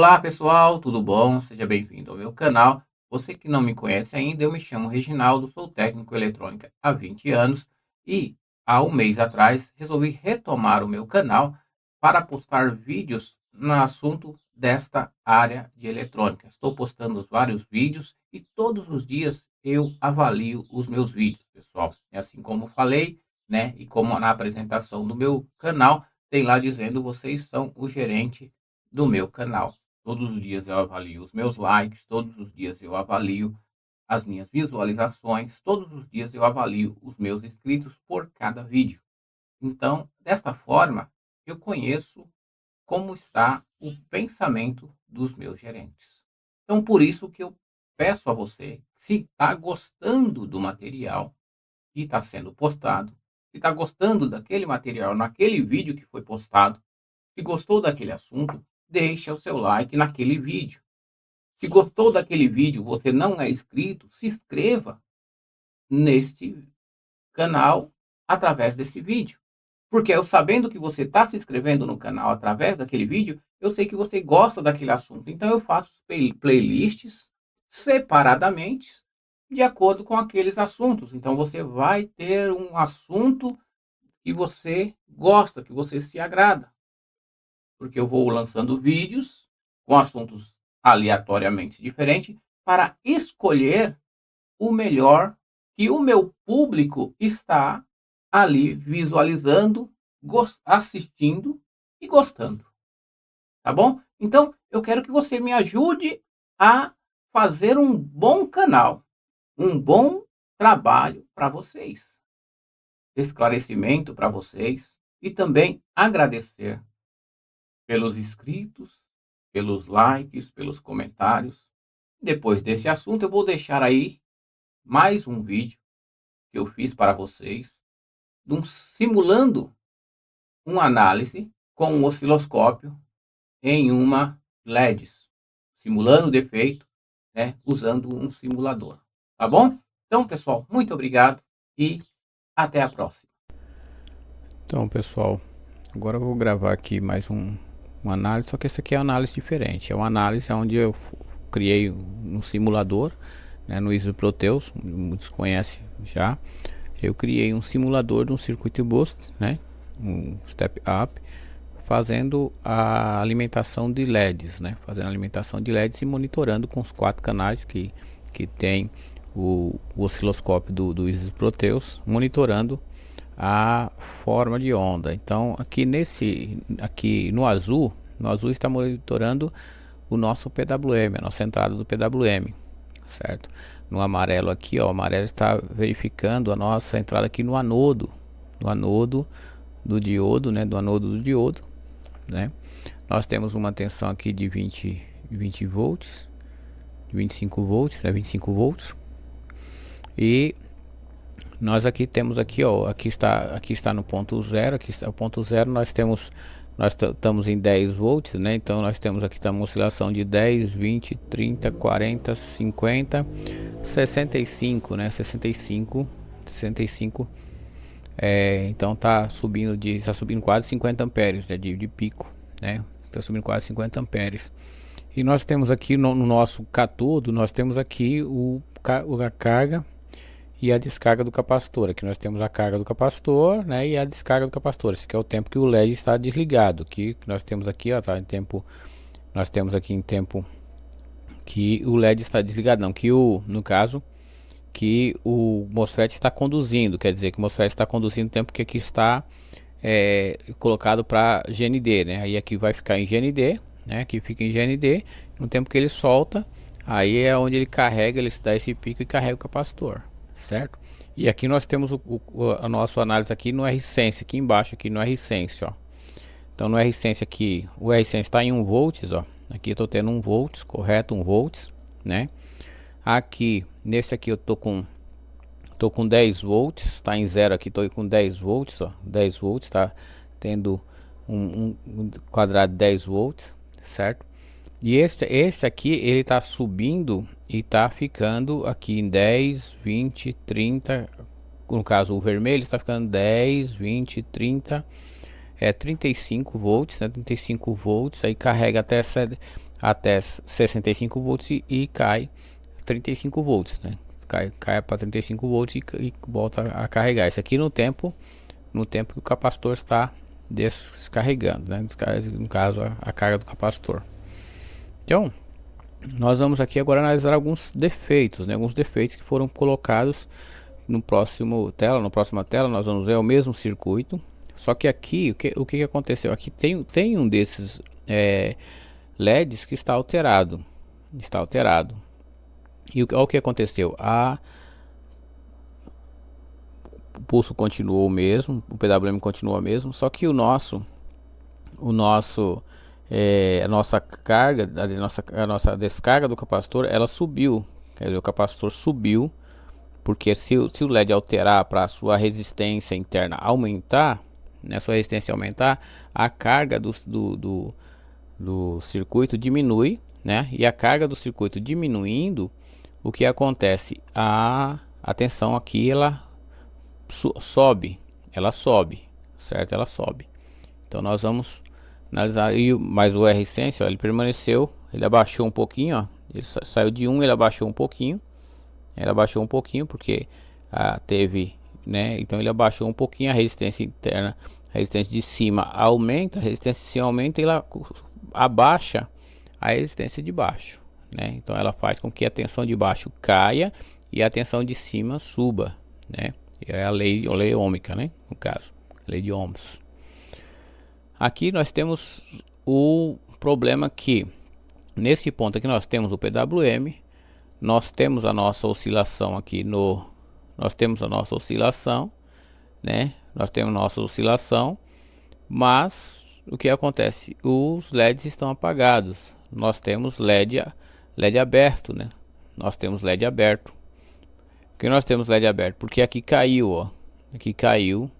Olá pessoal, tudo bom? Seja bem-vindo ao meu canal. Você que não me conhece ainda, eu me chamo Reginaldo, sou técnico em eletrônica há 20 anos e há um mês atrás resolvi retomar o meu canal para postar vídeos no assunto desta área de eletrônica. Estou postando vários vídeos e todos os dias eu avalio os meus vídeos, pessoal. É assim como falei, né? E como na apresentação do meu canal tem lá dizendo vocês são o gerente do meu canal. Todos os dias eu avalio os meus likes, todos os dias eu avalio as minhas visualizações, todos os dias eu avalio os meus inscritos por cada vídeo. Então, desta forma, eu conheço como está o pensamento dos meus gerentes. Então, por isso que eu peço a você, se está gostando do material que está sendo postado, se está gostando daquele material naquele vídeo que foi postado, se gostou daquele assunto, deixa o seu like naquele vídeo. Se gostou daquele vídeo, você não é inscrito, se inscreva neste canal através desse vídeo. Porque eu sabendo que você está se inscrevendo no canal através daquele vídeo, eu sei que você gosta daquele assunto. Então eu faço playlists separadamente de acordo com aqueles assuntos. Então você vai ter um assunto que você gosta, que você se agrada. Porque eu vou lançando vídeos com assuntos aleatoriamente diferentes para escolher o melhor que o meu público está ali visualizando, assistindo e gostando, tá bom? Então, eu quero que você me ajude a fazer um bom canal, um bom trabalho para vocês, esclarecimento para vocês e também agradecer pelos inscritos, pelos likes, pelos comentários. Depois desse assunto, eu vou deixar aí mais um vídeo que eu fiz para vocês, simulando uma análise com um osciloscópio em uma LEDs, simulando o defeito, né, usando um simulador. Tá bom? Então, pessoal, muito obrigado e até a próxima. Então, pessoal, agora eu vou gravar aqui mais uma análise, só que essa aqui é uma análise diferente. É uma análise onde eu criei um simulador, né, no ISO Proteus, muitos conhecem já. Eu criei um simulador de um circuito boost, né, um step up, fazendo a alimentação de LEDs, né, fazendo a alimentação de LEDs e monitorando com os 4 canais que tem o osciloscópio do ISO Proteus, monitorando a forma de onda. Então aqui no azul está monitorando o nosso PWM, a nossa entrada do PWM, certo? No amarelo aqui, ó, o amarelo está verificando a nossa entrada aqui no anodo do diodo, né? Do anodo do diodo, né? Nós temos uma tensão aqui de 20 volts, 25 volts, né? 25 volts. E nós aqui temos aqui, ó, aqui está no ponto zero, aqui está o ponto zero, nós estamos em 10 volts, né? Então nós temos aqui uma oscilação de 10, 20, 30, 40, 50, 65, né? 65, então está subindo quase 50 amperes, né? de pico, né? Está subindo quase 50 amperes. E nós temos aqui no nosso catodo, nós temos aqui a carga e a descarga do capacitor. Aqui nós temos a carga do capacitor, né, e a descarga do capacitor. Esse aqui é o tempo que o LED está desligado. Que nós temos aqui, ó, tá em tempo. Nós temos aqui em tempo que o LED está desligado, não, que no caso que o MOSFET está conduzindo, quer dizer que o MOSFET está conduzindo o tempo que aqui está colocado para GND, né? Aí aqui vai ficar em GND, né? Aqui fica em GND, no tempo que ele solta, aí é onde ele carrega, ele dá esse pico e carrega o capacitor, certo? E aqui nós temos a nossa análise aqui no R-Sense, aqui embaixo, aqui no R-Sense, ó. Então no R-Sense aqui, o R-Sense está em 1 volts, ó. Aqui eu estou tendo 1 volts, correto, 1 volts, né? Aqui, nesse aqui eu tô com 10 volts, está em zero aqui, estou com 10 volts, ó. 10 volts, tá tendo um quadrado de 10 volts, certo? E esse aqui, ele está subindo e está ficando aqui em 10, 20, 30, no caso o vermelho está ficando 10, 20, 30, 35 volts, né? 35 volts, aí carrega até 65 volts e cai 35 volts, né? Cai para 35 volts e volta a carregar. Isso aqui no tempo que o capacitor está descarregando, né? No caso, a carga do capacitor. Então, nós vamos aqui agora analisar alguns defeitos, né? Alguns defeitos que foram colocados no próxima tela nós vamos ver o mesmo circuito, só que aqui o que aconteceu? Aqui tem um desses LEDs que está alterado, e olha o que aconteceu. O pulso continuou o mesmo, o PWM continua o mesmo, só que a nossa carga, a nossa descarga do capacitor, ela subiu. Quer dizer, o capacitor subiu, porque se o LED alterar para a sua resistência interna aumentar, né, sua resistência aumentar, a carga do circuito diminui, né? E a carga do circuito diminuindo, o que acontece? A tensão aqui ela sobe, certo? Ela sobe. Então nós vamos analisar aí, mas o R-Sense, ó, ele permaneceu, ele abaixou um pouquinho, ó, ele saiu de 1, ele abaixou um pouquinho, porque teve, né? Então ele abaixou um pouquinho a resistência interna, a resistência de cima aumenta, a resistência de cima aumenta e ela abaixa a resistência de baixo, né? Então ela faz com que a tensão de baixo caia e a tensão de cima suba, né? É a lei ômica, né? No caso, lei de Ohms. Aqui nós temos o problema que nesse ponto aqui nós temos o PWM, nós temos a nossa oscilação aqui nós temos a nossa oscilação, né? Nós temos nossa oscilação, mas o que acontece? Os LEDs estão apagados. Nós temos LED aberto, né? Nós temos LED aberto. Por que nós temos LED aberto? Porque aqui caiu, ó. Aqui caiu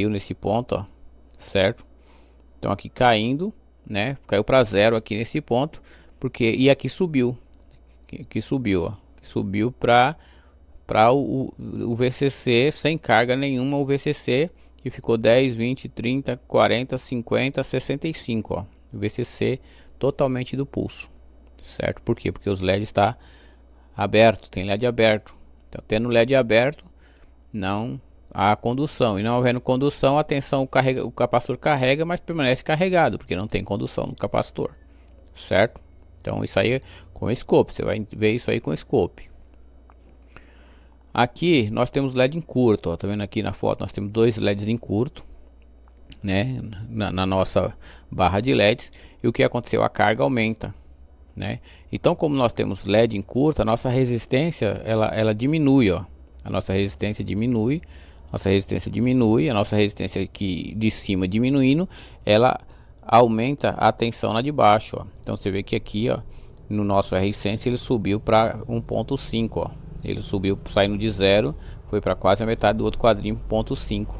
nesse ponto, ó. Certo? Então aqui caindo, né? Caiu para zero aqui nesse ponto, e aqui subiu. Aqui subiu, ó. Subiu para o VCC sem carga nenhuma, o VCC, e ficou 10, 20, 30, 40, 50, 65, ó. O VCC totalmente do pulso, certo? Por quê? Porque os LEDs está aberto, tem LED aberto. Então, tendo LED aberto, não há condução, e não havendo condução, a tensão o capacitor carrega, mas permanece carregado, porque não tem condução no capacitor, certo? Então isso aí com scope, você vai ver isso aí com scope. Aqui nós temos LED em curto, ó, tá vendo aqui na foto? Nós temos dois LEDs em curto, né, na nossa barra de LEDs. E o que aconteceu? A carga aumenta, né? Então, como nós temos LED em curto, a nossa resistência ela diminui, ó. A nossa resistência diminui, a nossa resistência aqui de cima diminuindo, ela aumenta a tensão na de baixo, ó. Então você vê que aqui, ó, no nosso R-Sense ele subiu para 1.5, ó. Ele subiu saindo de 0, foi para quase a metade do outro quadrinho, 0.5. Então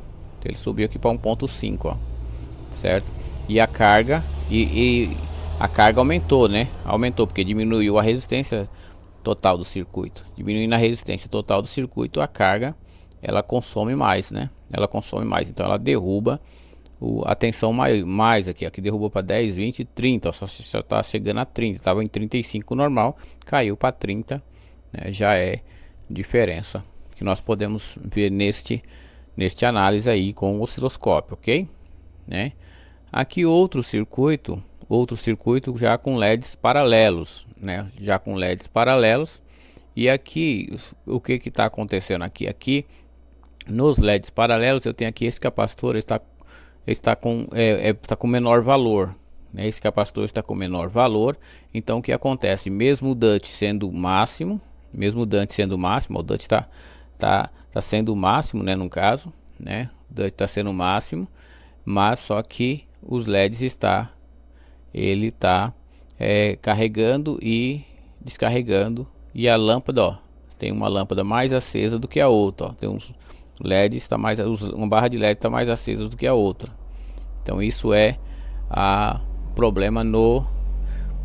ele subiu aqui para 1.5, ó. Certo? E a carga a carga aumentou, né? Aumentou porque diminuiu a resistência total do circuito. Diminuindo a resistência total do circuito, a carga ela consome mais, né? Ela consome mais, então ela derruba a tensão mais aqui, aqui derrubou para 10, 20, 30, ó, só está chegando a 30, estava em 35 normal, caiu para 30, né? Já é diferença que nós podemos ver neste análise aí com o osciloscópio, ok? Né? Aqui outro circuito já com LEDs paralelos, né? Já com LEDs paralelos. E aqui o que está acontecendo aqui nos LEDs paralelos, eu tenho aqui esse capacitor está com menor valor, né? Esse capacitor está com menor valor. Então o que acontece? Mesmo o DUT sendo o máximo, o DUT está sendo o máximo, né, no caso, né? O DUT está sendo o máximo, mas só que os LEDs está carregando e descarregando, e a lâmpada, ó, tem uma lâmpada mais acesa do que a outra, ó. Tem uns LEDs uma barra de LED está mais acesa do que a outra. Então isso é problema no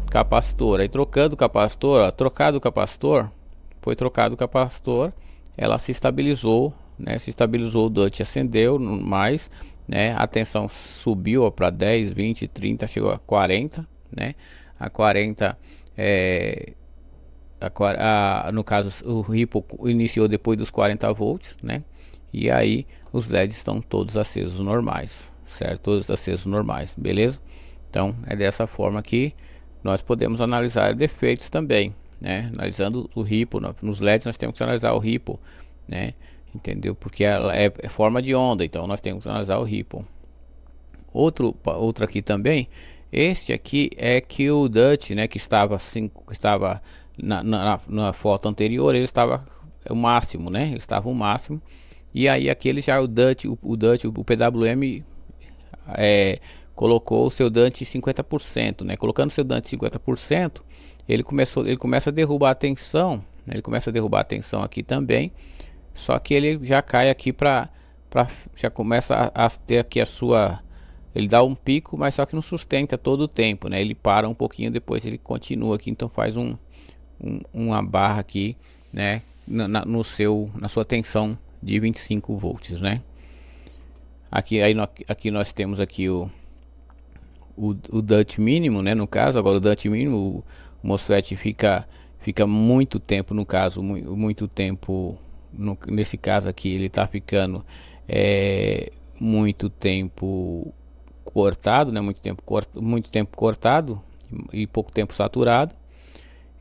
capacitor. Aí trocado o capacitor, ela se estabilizou, né? O DUT acendeu mais, né? A tensão subiu para 10, 20, 30, chegou a 40, né? A 40 no caso o Ripple iniciou depois dos 40 volts, né? E aí os LEDs estão todos acesos normais, certo? Todos acesos normais, beleza? Então é dessa forma que nós podemos analisar defeitos também, né? Analisando o Ripple, nos LEDs nós temos que analisar o Ripple, né? Entendeu? Porque ela é forma de onda, então nós temos que analisar o Ripple. Outro aqui também, este aqui é que o Dutch, né, que estava na foto anterior, ele estava o máximo, né? Ele estava o máximo. E aí aquele já o PWM colocou o seu Dante 50%, né? Colocando o seu Dante 50%, ele começa a derrubar a tensão, né? Ele começa a derrubar a tensão aqui também. Só que ele já cai aqui já começa a ter aqui a sua, ele dá um pico, mas só que não sustenta todo o tempo, né? Ele para um pouquinho, depois ele continua aqui, então faz uma barra aqui, né? Na sua tensão de 25 volts, né? Aqui nós temos aqui o Dutch mínimo, né? No caso, agora o Dutch mínimo, o MOSFET fica muito tempo, no caso, muito tempo, nesse caso aqui ele está ficando muito tempo cortado, né? Muito tempo cortado e pouco tempo saturado.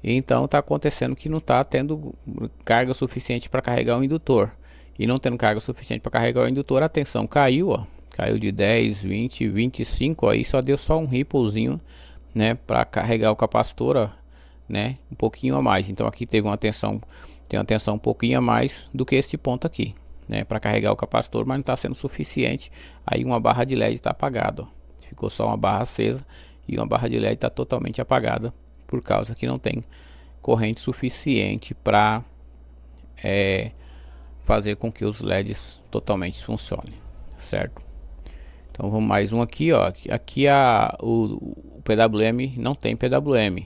Então está acontecendo que não está tendo carga suficiente para carregar o indutor. E não tendo carga suficiente para carregar o indutor, a tensão caiu, ó. Caiu de 10, 20, 25, aí só deu só um ripplezinho, né, para carregar o capacitor, ó, né, um pouquinho a mais. Então aqui tem uma tensão um pouquinho a mais do que esse ponto aqui, né, para carregar o capacitor, mas não está sendo suficiente. Aí uma barra de LED está apagada, ó. Ficou só uma barra acesa e uma barra de LED está totalmente apagada, por causa que não tem corrente suficiente para fazer com que os LEDs totalmente funcionem, certo? Então vamos mais um aqui, ó. Aqui o PWM não tem PWM,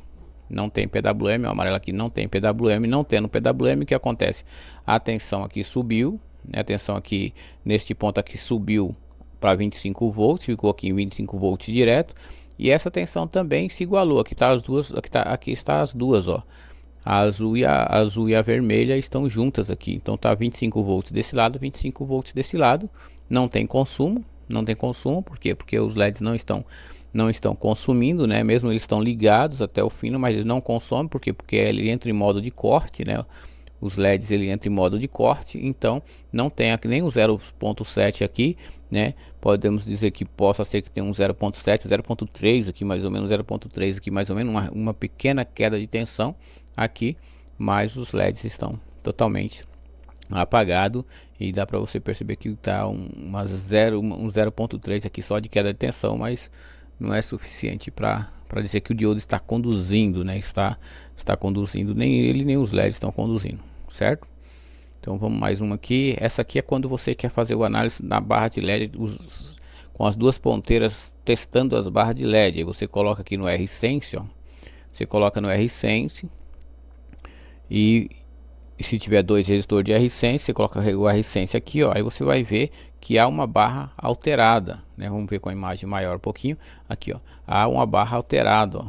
o amarelo aqui não tem PWM. Não tendo PWM, o que acontece? A tensão aqui subiu, né? A tensão aqui neste ponto aqui subiu para 25 volts, ficou aqui em 25 volts direto. E essa tensão também se igualou. Aqui tá as duas, aqui está as duas, ó. A azul e a vermelha estão juntas aqui. Então tá 25 volts desse lado, 25 volts desse lado. Não tem consumo, por quê? Porque os LEDs não estão consumindo, né? Mesmo eles estão ligados até o fim, mas eles não consomem, por quê? Porque ele entra em modo de corte, né? Os LEDs ele entra em modo de corte, então não tem aqui nem o 0.7 aqui, né? Podemos dizer que possa ser que tenha um 0.7, 0.3 aqui mais ou menos, 0.3 aqui mais ou menos, uma pequena queda de tensão aqui, mas os LEDs estão totalmente apagado e dá para você perceber que tá um 0.3 aqui só de queda de tensão, mas não é suficiente para dizer que o diodo está conduzindo, né? Está conduzindo, nem ele nem os LEDs estão conduzindo, certo? Então vamos mais uma aqui. Essa aqui é quando você quer fazer o análise na barra de LED com as duas ponteiras testando as barras de LED. Aí você coloca aqui no R-Sense, ó. Você coloca no R-Sense e se tiver dois resistores de R-Sense, você coloca o R-Sense aqui, ó. Aí você vai ver que há uma barra alterada, né? Vamos ver com a imagem maior um pouquinho. Aqui, ó. Há uma barra alterada, ó.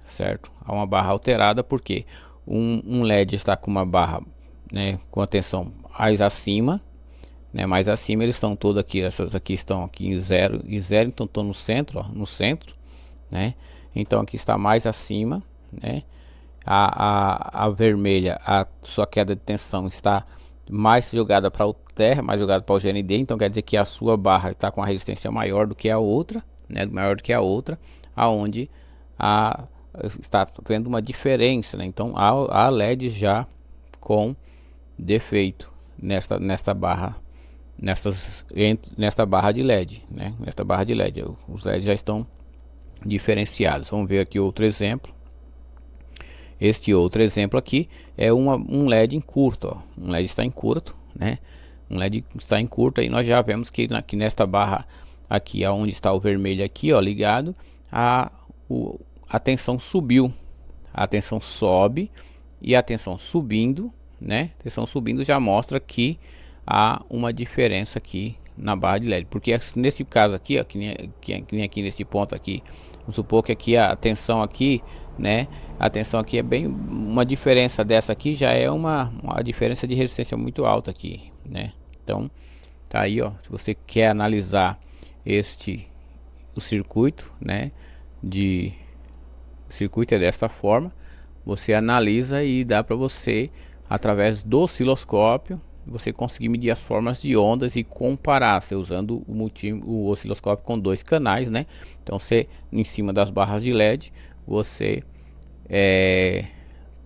Certo? Há uma barra alterada porque um LED está com uma barra, né, com a tensão mais acima, né, mais acima. Eles estão todos aqui, essas aqui estão aqui em 0 e 0, então estou no centro, ó, no centro, né? Então aqui está mais acima, né? A vermelha, a sua queda de tensão está mais jogada para o terra, mais jogada para o GND, então quer dizer que a sua barra está com a resistência maior do que a outra, né? Maior do que a outra, aonde está vendo uma diferença, né? Então há LED já com defeito nesta barra, nesta barra de LED, né? Nesta barra de LED, os LEDs já estão diferenciados. Vamos ver aqui outro exemplo. Este outro exemplo aqui é um LED em curto, ó. Um LED está em curto, né? Um LED está em curto, aí nós já vemos que nesta barra aqui, aonde está o vermelho aqui, ó, ligado, a tensão subiu, a tensão sobe, e a tensão subindo, né? A tensão subindo já mostra que há uma diferença aqui na barra de LED, porque nesse caso aqui, ó, que nem aqui nesse ponto aqui, Vamos supor que aqui a tensão aqui, né? A tensão aqui é bem uma diferença dessa aqui já é uma diferença de resistência muito alta aqui, né? Então, tá aí, ó. Se você quer analisar o circuito, né? O circuito é desta forma. Você analisa e dá para você, através do osciloscópio, você conseguir medir as formas de ondas e comparar, você usando o osciloscópio com 2 canais, né? Então você, em cima das barras de LED, você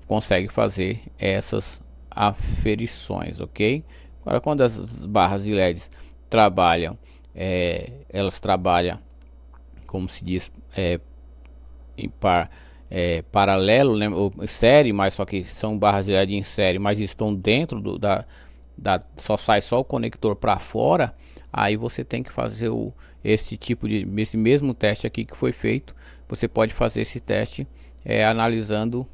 consegue fazer essas aferições, ok? Agora, quando as barras de LED trabalham, elas trabalham, como se diz, em paralelo, né, ou série, mas só que são barras de LED em série, mas estão dentro só sai só o conector para fora. Aí você tem que fazer esse mesmo teste aqui que foi feito. Você pode fazer esse teste analisando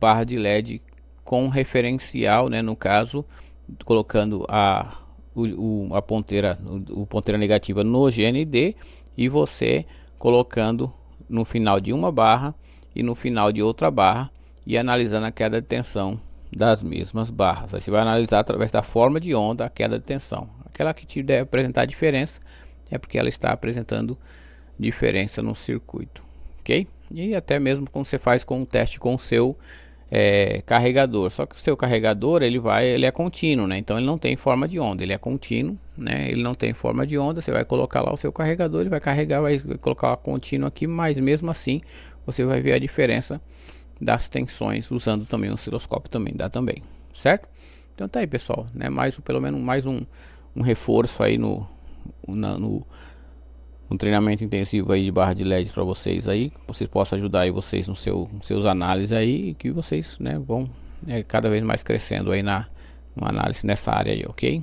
barra de LED com referencial, né, no caso, colocando a ponteira negativa no GND e você colocando no final de uma barra e no final de outra barra e analisando a queda de tensão das mesmas barras. Aí você vai analisar através da forma de onda a queda de tensão. Aquela que te deve apresentar diferença é porque ela está apresentando diferença no circuito, ok? E até mesmo como você faz com um teste com o seu carregador, só que o seu carregador ele é contínuo, né? Então ele não tem forma de onda, ele é contínuo, né? Ele não tem forma de onda. Você vai colocar lá o seu carregador, ele vai carregar, vai colocar a contínua aqui, mas mesmo assim você vai ver a diferença das tensões usando também o osciloscópio, também dá também, certo? Então tá aí, pessoal, né? Pelo menos mais um reforço aí no treinamento intensivo aí de barra de LED para vocês aí, que vocês possam ajudar aí vocês nos seus análises aí, que vocês, né, vão cada vez mais crescendo aí na análise nessa área aí, ok?